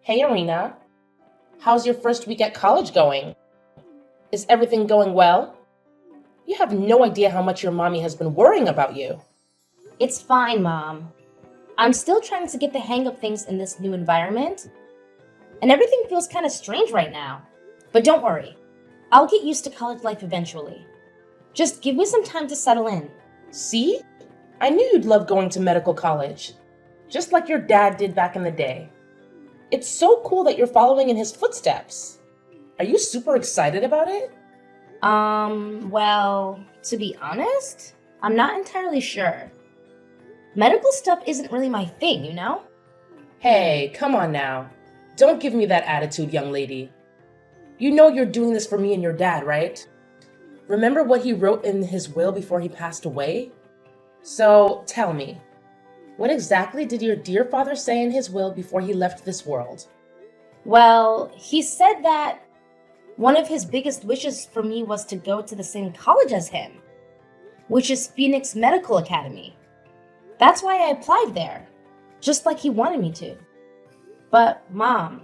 Hey, Arena. How's your first week at college going? Is everything going well? You have no idea how much your mommy has been worrying about you. It's fine, Mom. I'm still trying to get the hang of things in this new environment, and everything feels kind of strange right now. But don't worry, I'll get used to college life eventually. Just give me some time to settle in. See? I knew you'd love going to medical college, just like your dad did back in the day. It's so cool that you're following in his footsteps. Are you super excited about it? Well, to be honest, I'm not entirely sure. Medical stuff isn't really my thing, you know? Hey, come on now. Don't give me that attitude, young lady. You know you're doing this for me and your dad, right? Remember what he wrote in his will before he passed away? So, tell me, what exactly did your dear father say in his will before he left this world? Well, he said that one of his biggest wishes for me was to go to the same college as him, which is Phoenix Medical Academy. That's why I applied there, just like he wanted me to. But, Mom,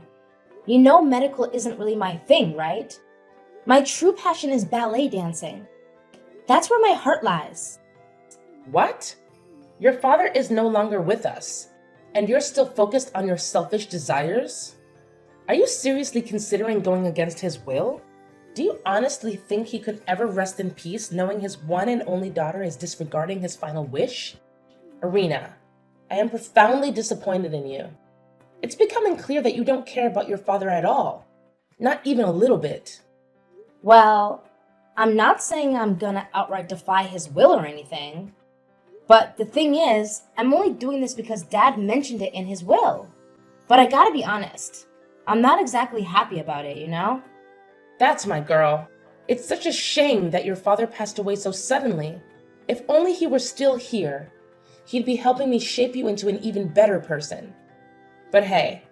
you know medical isn't really my thing, right? My true passion is ballet dancing. That's where my heart lies. What? Your father is no longer with us, and you're still focused on your selfish desires? Are you seriously considering going against his will? Do you honestly think he could ever rest in peace knowing his one and only daughter is disregarding his final wish? Arena, I am profoundly disappointed in you. It's becoming clear that you don't care about your father at all. Not even a little bit. Well, I'm not saying I'm gonna outright defy his will or anything. But the thing is, I'm only doing this because Dad mentioned it in his will. But I gotta be honest, I'm not exactly happy about it, you know? That's my girl. It's such a shame that your father passed away so suddenly. If only he were still here, he'd be helping me shape you into an even better person. But hey,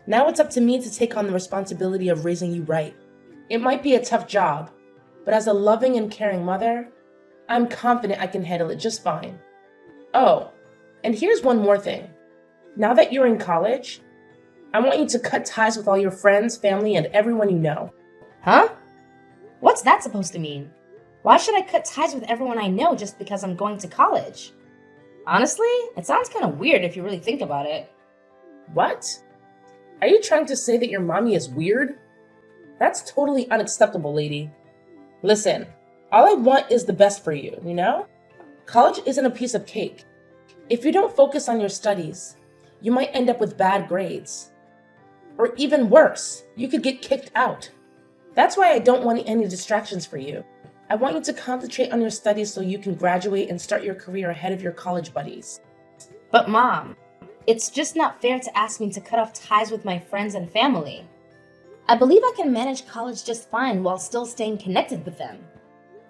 now it's up to me to take on the responsibility of raising you right. It might be a tough job, but as a loving and caring mother, I'm confident I can handle it just fine. Oh, and here's one more thing. Now that you're in college, I want you to cut ties with all your friends, family, and everyone you know. Huh? What's that supposed to mean? Why should I cut ties with everyone I know just because I'm going to college? Honestly, it sounds kind of weird if you really think about it. What? Are you trying to say that your mommy is weird? That's totally unacceptable, lady. Listen, all I want is the best for you, you know? College isn't a piece of cake. If you don't focus on your studies, you might end up with bad grades. Or even worse, you could get kicked out. That's why I don't want any distractions for you. I want you to concentrate on your studies so you can graduate and start your career ahead of your college buddies. But Mom, it's just not fair to ask me to cut off ties with my friends and family. I believe I can manage college just fine while still staying connected with them.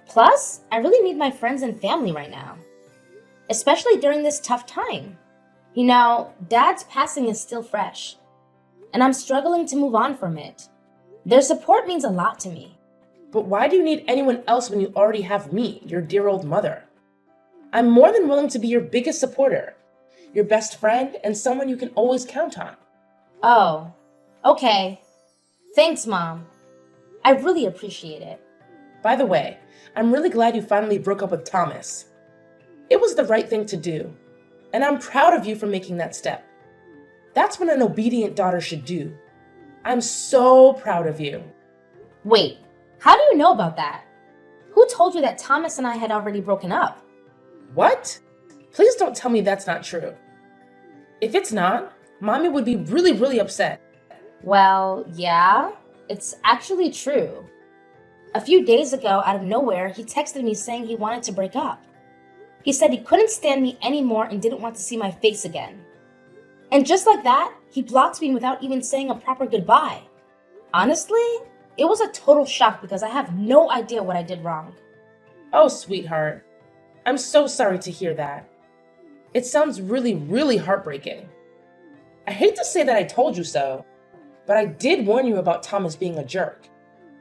Plus, I really need my friends and family right now, especially during this tough time. You know, Dad's passing is still fresh, and I'm struggling to move on from it. Their support means a lot to me. But why do you need anyone else when you already have me, your dear old mother? I'm more than willing to be your biggest supporter, your best friend, and someone you can always count on. Oh, okay. Thanks, Mom. I really appreciate it. By the way, I'm really glad you finally broke up with Thomas. It was the right thing to do, and I'm proud of you for making that step. That's what an obedient daughter should do. I'm so proud of you. Wait, how do you know about that? Who told you that Thomas and I had already broken up? What? Please don't tell me that's not true. If it's not, Mommy would be really upset. Well, yeah, it's actually true. A few days ago, out of nowhere, he texted me saying he wanted to break up. He said he couldn't stand me anymore and didn't want to see my face again. And just like that, he blocked me without even saying a proper goodbye. Honestly, it was a total shock because I have no idea what I did wrong. Oh, sweetheart. I'm so sorry to hear that. It sounds really heartbreaking. I hate to say that I told you so, but I did warn you about Thomas being a jerk,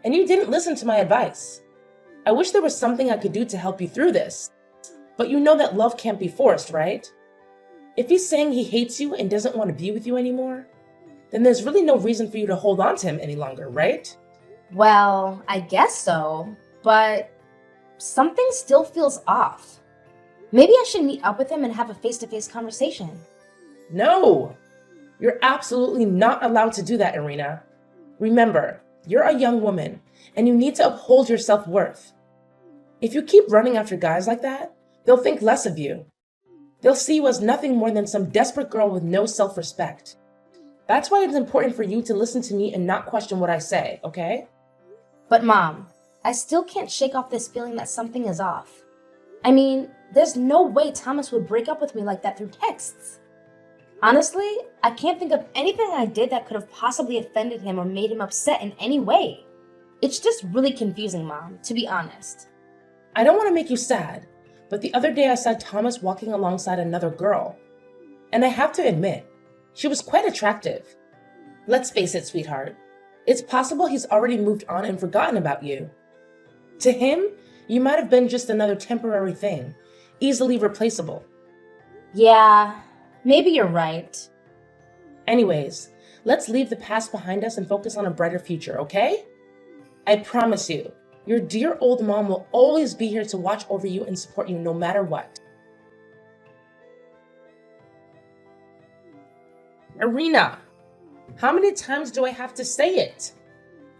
and you didn't listen to my advice. I wish there was something I could do to help you through this, but you know that love can't be forced, right? If he's saying he hates you and doesn't want to be with you anymore, then there's really no reason for you to hold on to him any longer, right? Well, I guess so, but something still feels off. Maybe I should meet up with him and have a face-to-face conversation. No! You're absolutely not allowed to do that, Irina. Remember, you're a young woman, and you need to uphold your self-worth. If you keep running after guys like that, they'll think less of you. They'll see you as nothing more than some desperate girl with no self-respect. That's why it's important for you to listen to me and not question what I say, okay? But Mom, I still can't shake off this feeling that something is off. I mean, there's no way Thomas would break up with me like that through texts. Honestly, I can't think of anything I did that could have possibly offended him or made him upset in any way. It's just really confusing, Mom, to be honest. I don't want to make you sad, but the other day I saw Thomas walking alongside another girl. And I have to admit, she was quite attractive. Let's face it, sweetheart. It's possible he's already moved on and forgotten about you. To him, you might have been just another temporary thing, easily replaceable. Yeah, maybe you're right. Anyways, let's leave the past behind us and focus on a brighter future, okay? I promise you, your dear old mom will always be here to watch over you and support you no matter what. Irina, how many times do I have to say it?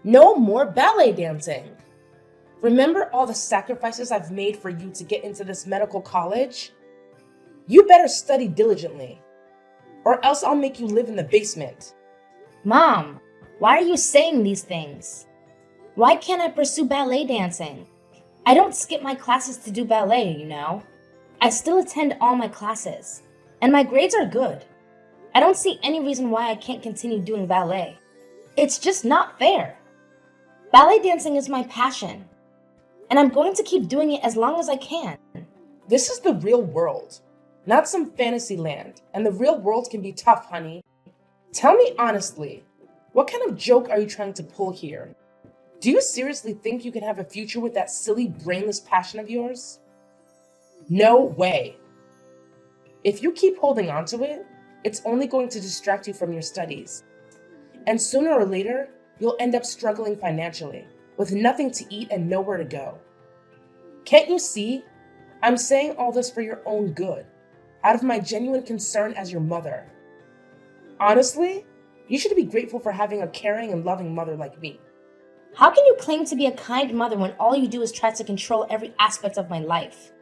No more ballet dancing. Remember all the sacrifices I've made for you to get into this medical college? You better study diligently, or else I'll make you live in the basement. Mom, why are you saying these things? Why can't I pursue ballet dancing? I don't skip my classes to do ballet, you know. I still attend all my classes, and my grades are good. I don't see any reason why I can't continue doing ballet. It's just not fair. Ballet dancing is my passion, and I'm going to keep doing it as long as I can. This is the real world, not some fantasy land, and the real world can be tough, honey. Tell me honestly, what kind of joke are you trying to pull here? Do you seriously think you can have a future with that silly, brainless passion of yours? No way. If you keep holding on to it, it's only going to distract you from your studies. And sooner or later, you'll end up struggling financially, with nothing to eat and nowhere to go. Can't you see? I'm saying all this for your own good, out of my genuine concern as your mother. Honestly, you should be grateful for having a caring and loving mother like me. How can you claim to be a kind mother when all you do is try to control every aspect of my life?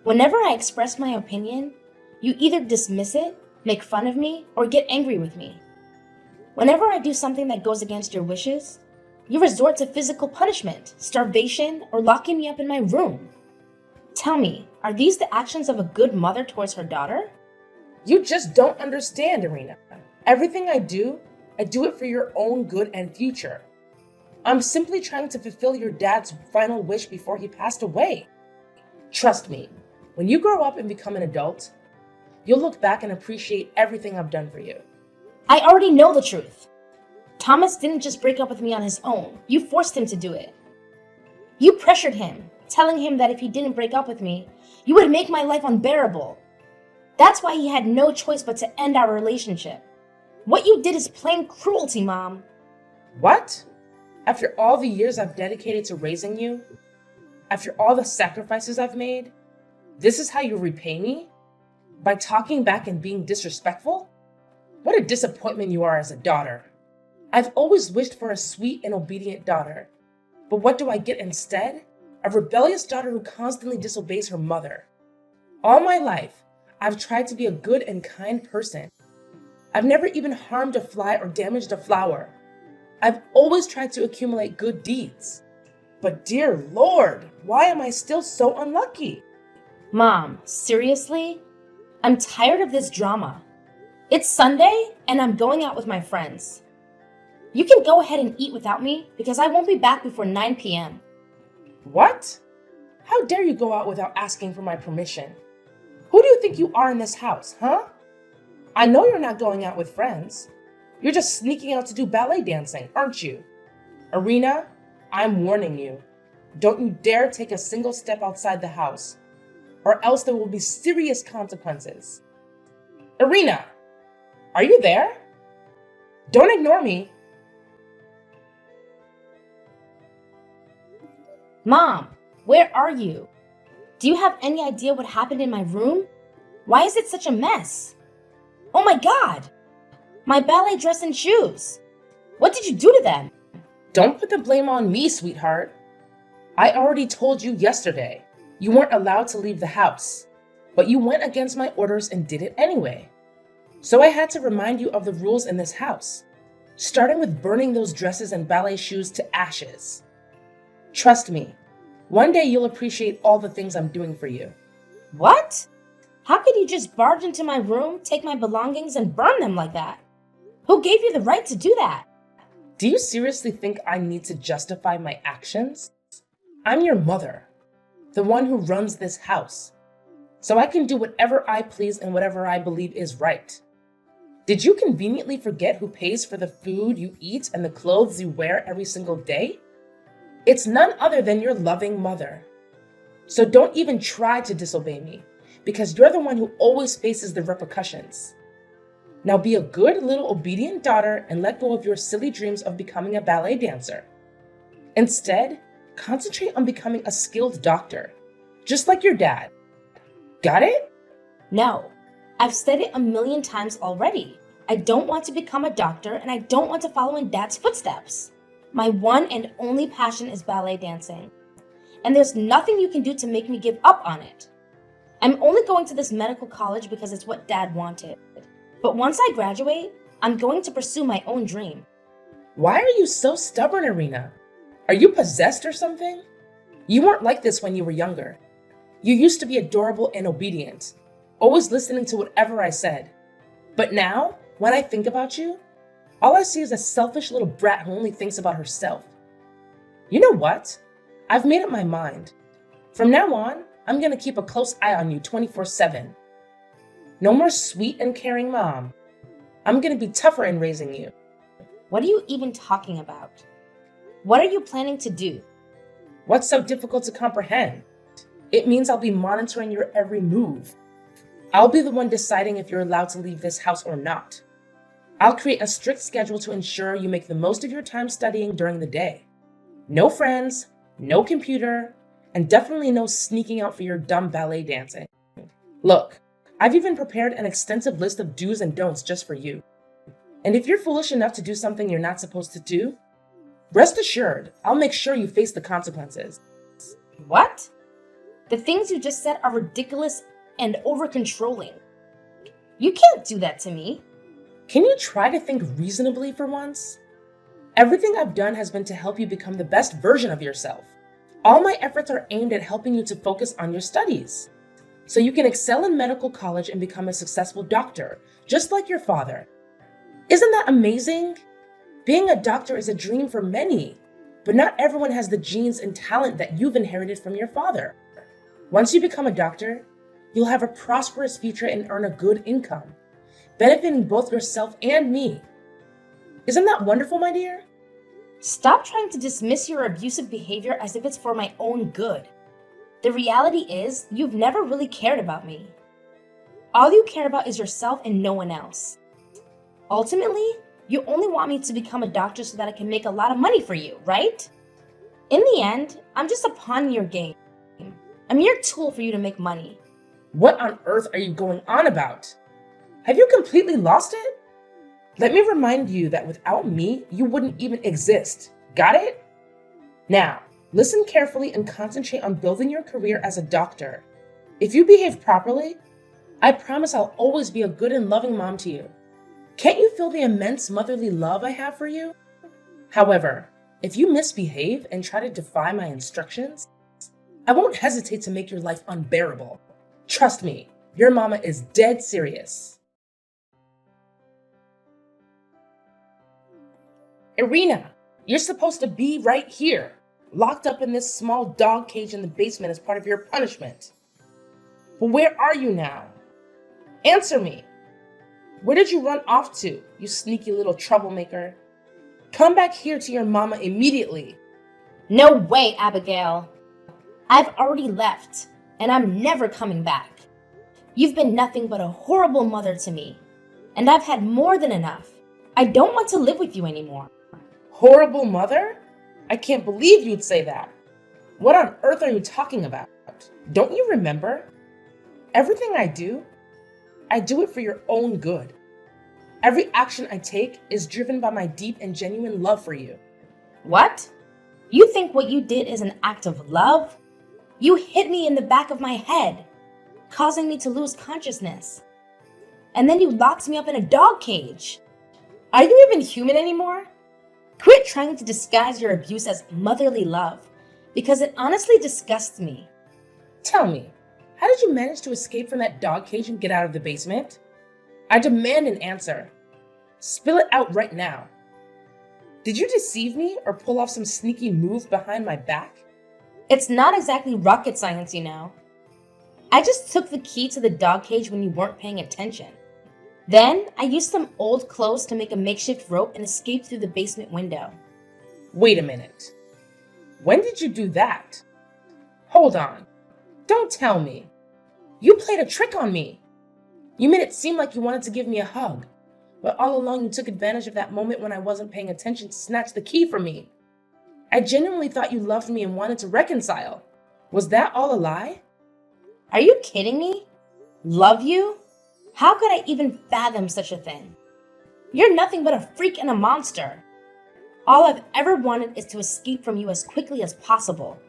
Whenever I express my opinion, you either dismiss it, make fun of me, or get angry with me. Whenever I do something that goes against your wishes, you resort to physical punishment, starvation, or locking me up in my room. Tell me, are these the actions of a good mother towards her daughter? You just don't understand, Irina. Everything I do it for your own good and future. I'm simply trying to fulfill your dad's final wish before he passed away. Trust me, when you grow up and become an adult, you'll look back and appreciate everything I've done for you. I already know the truth. Thomas didn't just break up with me on his own. You forced him to do it. You pressured him, telling him that if he didn't break up with me, you would make my life unbearable. That's why he had no choice but to end our relationship. What you did is plain cruelty, Mom. What? After all the years I've dedicated to raising you? After all the sacrifices I've made? This is how you repay me? By talking back and being disrespectful? What a disappointment you are as a daughter. I've always wished for a sweet and obedient daughter. But what do I get instead? A rebellious daughter who constantly disobeys her mother. All my life, I've tried to be a good and kind person. I've never even harmed a fly or damaged a flower. I've always tried to accumulate good deeds. But dear Lord, why am I still so unlucky? Mom, seriously? I'm tired of this drama. It's Sunday, and I'm going out with my friends. You can go ahead and eat without me, because I won't be back before 9 p.m. What? How dare you go out without asking for my permission? Who do you think you are in this house, huh? I know you're not going out with friends. You're just sneaking out to do ballet dancing, aren't you? Irina, I'm warning you. Don't you dare take a single step outside the house, or else there will be serious consequences. Irina, are you there? Don't ignore me. Mom, where are you? Do you have any idea what happened in my room? Why is it such a mess? Oh my God! My ballet dress and shoes! What did you do to them? Don't put the blame on me, sweetheart. I already told you yesterday you weren't allowed to leave the house, but you went against my orders and did it anyway. So I had to remind you of the rules in this house, starting with burning those dresses and ballet shoes to ashes. Trust me, one day you'll appreciate all the things I'm doing for you. What? How could you just barge into my room, take my belongings, and burn them like that? Who gave you the right to do that? Do you seriously think I need to justify my actions? I'm your mother, the one who runs this house, so I can do whatever I please and whatever I believe is right. Did you conveniently forget who pays for the food you eat and the clothes you wear every single day? It's none other than your loving mother. So don't even try to disobey me, because you're the one who always faces the repercussions. Now be a good little obedient daughter and let go of your silly dreams of becoming a ballet dancer. Instead, concentrate on becoming a skilled doctor, just like your dad. Got it? No, I've said it 1,000,000 times already. I don't want to become a doctor and I don't want to follow in Dad's footsteps. My one and only passion is ballet dancing, and there's nothing you can do to make me give up on it. I'm only going to this medical college because it's what Dad wanted. But once I graduate, I'm going to pursue my own dream. Why are you so stubborn, Irina? Are you possessed or something? You weren't like this when you were younger. You used to be adorable and obedient, always listening to whatever I said. But now, when I think about you, all I see is a selfish little brat who only thinks about herself. You know what? I've made up my mind. From now on, I'm gonna keep a close eye on you 24/7. No more sweet and caring mom. I'm gonna be tougher in raising you. What are you even talking about? What are you planning to do? What's so difficult to comprehend? It means I'll be monitoring your every move. I'll be the one deciding if you're allowed to leave this house or not. I'll create a strict schedule to ensure you make the most of your time studying during the day. No friends, no computer, and definitely no sneaking out for your dumb ballet dancing. Look, I've even prepared an extensive list of do's and don'ts just for you. And if you're foolish enough to do something you're not supposed to do, rest assured, I'll make sure you face the consequences. What? The things you just said are ridiculous and over-controlling. You can't do that to me. Can you try to think reasonably for once? Everything I've done has been to help you become the best version of yourself. All my efforts are aimed at helping you to focus on your studies, so you can excel in medical college and become a successful doctor, just like your father. Isn't that amazing? Being a doctor is a dream for many, but not everyone has the genes and talent that you've inherited from your father. Once you become a doctor, you'll have a prosperous future and earn a good income, benefiting both yourself and me. Isn't that wonderful, my dear? Stop trying to dismiss your abusive behavior as if it's for my own good. The reality is, you've never really cared about me. All you care about is yourself and no one else. Ultimately, you only want me to become a doctor so that I can make a lot of money for you, right? In the end, I'm just a pawn in your game. I'm your tool for you to make money. What on earth are you going on about? Have you completely lost it? Let me remind you that without me, you wouldn't even exist. Got it? Now, listen carefully and concentrate on building your career as a doctor. If you behave properly, I promise I'll always be a good and loving mom to you. Can't you feel the immense motherly love I have for you? However, if you misbehave and try to defy my instructions, I won't hesitate to make your life unbearable. Trust me, your mama is dead serious. Irina, you're supposed to be right here, locked up in this small dog cage in the basement as part of your punishment. But where are you now? Answer me. Where did you run off to, you sneaky little troublemaker? Come back here to your mama immediately. No way, Abigail. I've already left, and I'm never coming back. You've been nothing but a horrible mother to me, and I've had more than enough. I don't want to live with you anymore. Horrible mother? I can't believe you'd say that. What on earth are you talking about? Don't you remember? Everything I do it for your own good. Every action I take is driven by my deep and genuine love for you. What? You think what you did is an act of love? You hit me in the back of my head, causing me to lose consciousness. And then you locked me up in a dog cage. Are you even human anymore? Quit trying to disguise your abuse as motherly love, because it honestly disgusts me. Tell me, how did you manage to escape from that dog cage and get out of the basement? I demand an answer. Spill it out right now. Did you deceive me or pull off some sneaky move behind my back? It's not exactly rocket science, you know. I just took the key to the dog cage when you weren't paying attention. Then I used some old clothes to make a makeshift rope and escaped through the basement window. Wait a minute. When did you do that? Hold on. Don't tell me. You played a trick on me. You made it seem like you wanted to give me a hug, but all along you took advantage of that moment when I wasn't paying attention to snatch the key from me. I genuinely thought you loved me and wanted to reconcile. Was that all a lie? Are you kidding me? Love you? How could I even fathom such a thing? You're nothing but a freak and a monster. All I've ever wanted is to escape from you as quickly as possible.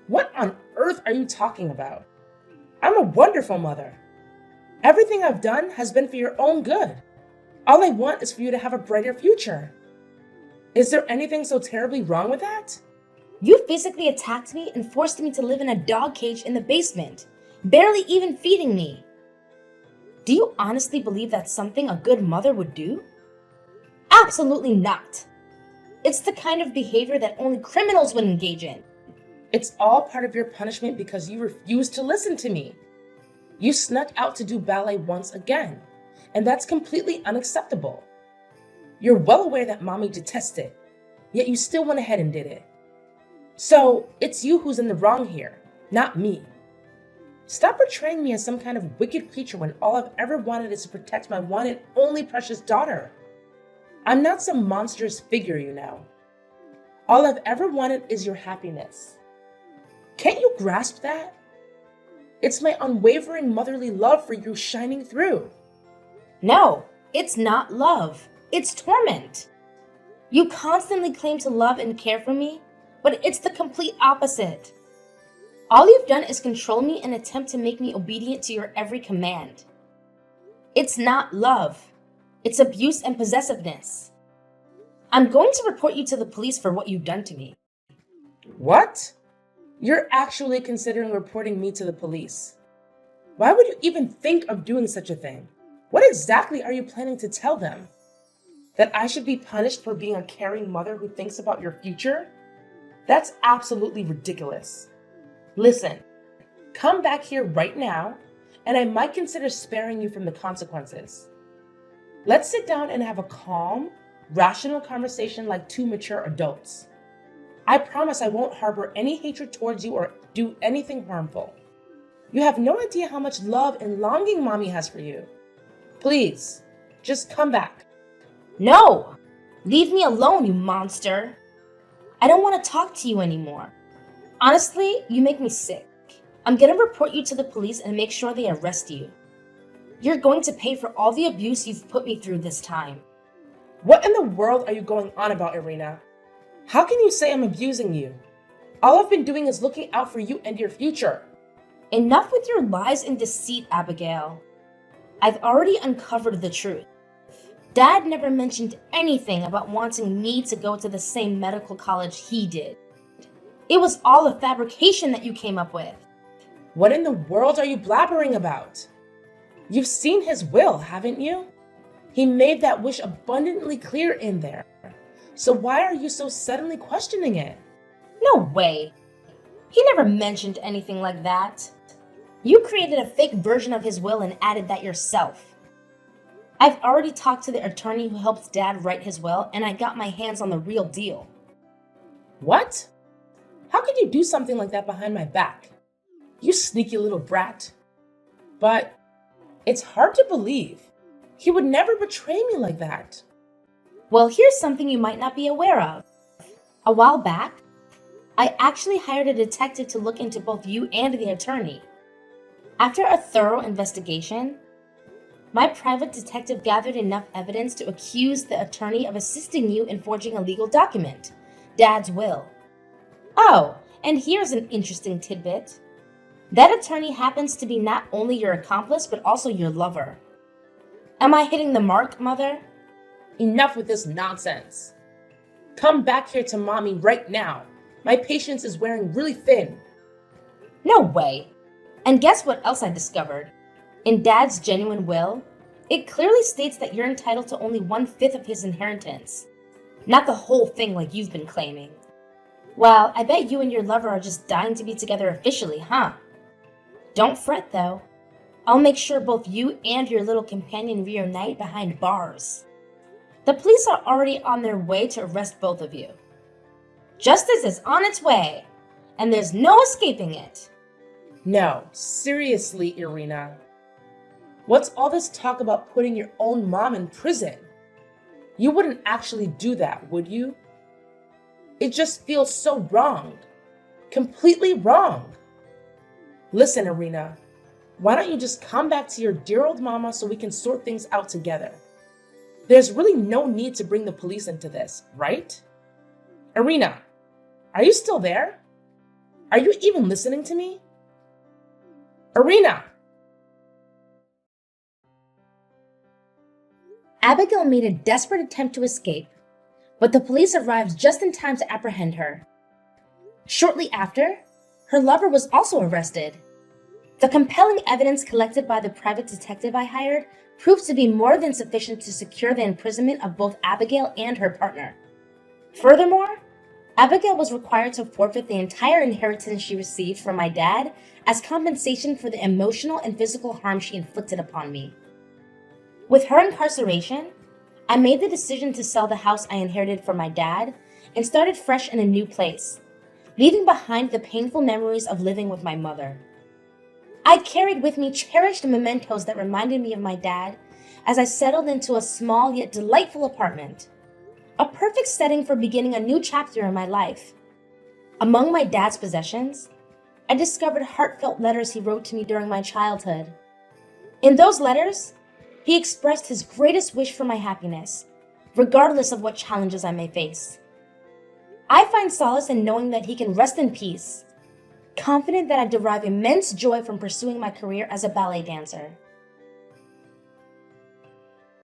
What on earth are you talking about? I'm a wonderful mother. Everything I've done has been for your own good. All I want is for you to have a brighter future. Is there anything so terribly wrong with that? You physically attacked me and forced me to live in a dog cage in the basement, barely even feeding me. Do you honestly believe that's something a good mother would do? Absolutely not. It's the kind of behavior that only criminals would engage in. It's all part of your punishment because you refused to listen to me. You snuck out to do ballet once again, and that's completely unacceptable. You're well aware that mommy detests it, yet you still went ahead and did it. So it's you who's in the wrong here, not me. Stop portraying me as some kind of wicked creature when all I've ever wanted is to protect my one and only precious daughter. I'm not some monstrous figure, you know. All I've ever wanted is your happiness. Can't you grasp that? It's my unwavering motherly love for you shining through. No, it's not love. It's torment. You constantly claim to love and care for me, but it's the complete opposite. All you've done is control me and attempt to make me obedient to your every command. It's not love. It's abuse and possessiveness. I'm going to report you to the police for what you've done to me. What? You're actually considering reporting me to the police. Why would you even think of doing such a thing? What exactly are you planning to tell them? That I should be punished for being a caring mother who thinks about your future? That's absolutely ridiculous. Listen, come back here right now, and I might consider sparing you from the consequences. Let's sit down and have a calm, rational conversation like two mature adults. I promise I won't harbor any hatred towards you or do anything harmful. You have no idea how much love and longing mommy has for you. Please, just come back. No! Leave me alone, you monster! I don't want to talk to you anymore. Honestly, you make me sick. I'm gonna report you to the police and make sure they arrest you. You're going to pay for all the abuse you've put me through this time. What in the world are you going on about, Irina? How can you say I'm abusing you? All I've been doing is looking out for you and your future. Enough with your lies and deceit, Abigail. I've already uncovered the truth. Dad never mentioned anything about wanting me to go to the same medical college he did. It was all a fabrication that you came up with. What in the world are you blabbering about? You've seen his will, haven't you? He made that wish abundantly clear in there. So why are you so suddenly questioning it? No way. He never mentioned anything like that. You created a fake version of his will and added that yourself. I've already talked to the attorney who helped Dad write his will, and I got my hands on the real deal. What? How could you do something like that behind my back? You sneaky little brat. But it's hard to believe. He would never betray me like that. Well, here's something you might not be aware of. A while back, I actually hired a detective to look into both you and the attorney. After a thorough investigation, my private detective gathered enough evidence to accuse the attorney of assisting you in forging a legal document, Dad's will. Oh, and here's an interesting tidbit. That attorney happens to be not only your accomplice, but also your lover. Am I hitting the mark, Mother? Enough with this nonsense. Come back here to Mommy right now. My patience is wearing really thin. No way. And guess what else I discovered? In Dad's genuine will, it clearly states that you're entitled to only 1/5 of his inheritance. Not the whole thing like you've been claiming. Well, I bet you and your lover are just dying to be together officially, huh? Don't fret though. I'll make sure both you and your little companion reunite behind bars. The police are already on their way to arrest both of you. Justice is on its way, and there's no escaping it. No, seriously, Irina. What's all this talk about putting your own mom in prison? You wouldn't actually do that, would you? It just feels so wrong. Completely wrong. Listen, Irina, why don't you just come back to your dear old mama so we can sort things out together? There's really no need to bring the police into this, right? Irina, are you still there? Are you even listening to me? Irina! Abigail made a desperate attempt to escape, but the police arrived just in time to apprehend her. Shortly after, her lover was also arrested. The compelling evidence collected by the private detective I hired proved to be more than sufficient to secure the imprisonment of both Abigail and her partner. Furthermore, Abigail was required to forfeit the entire inheritance she received from my dad as compensation for the emotional and physical harm she inflicted upon me. With her incarceration, I made the decision to sell the house I inherited from my dad and started fresh in a new place, leaving behind the painful memories of living with my mother. I carried with me cherished mementos that reminded me of my dad as I settled into a small yet delightful apartment, a perfect setting for beginning a new chapter in my life. Among my dad's possessions, I discovered heartfelt letters he wrote to me during my childhood. In those letters, he expressed his greatest wish for my happiness, regardless of what challenges I may face. I find solace in knowing that he can rest in peace, confident that I derive immense joy from pursuing my career as a ballet dancer.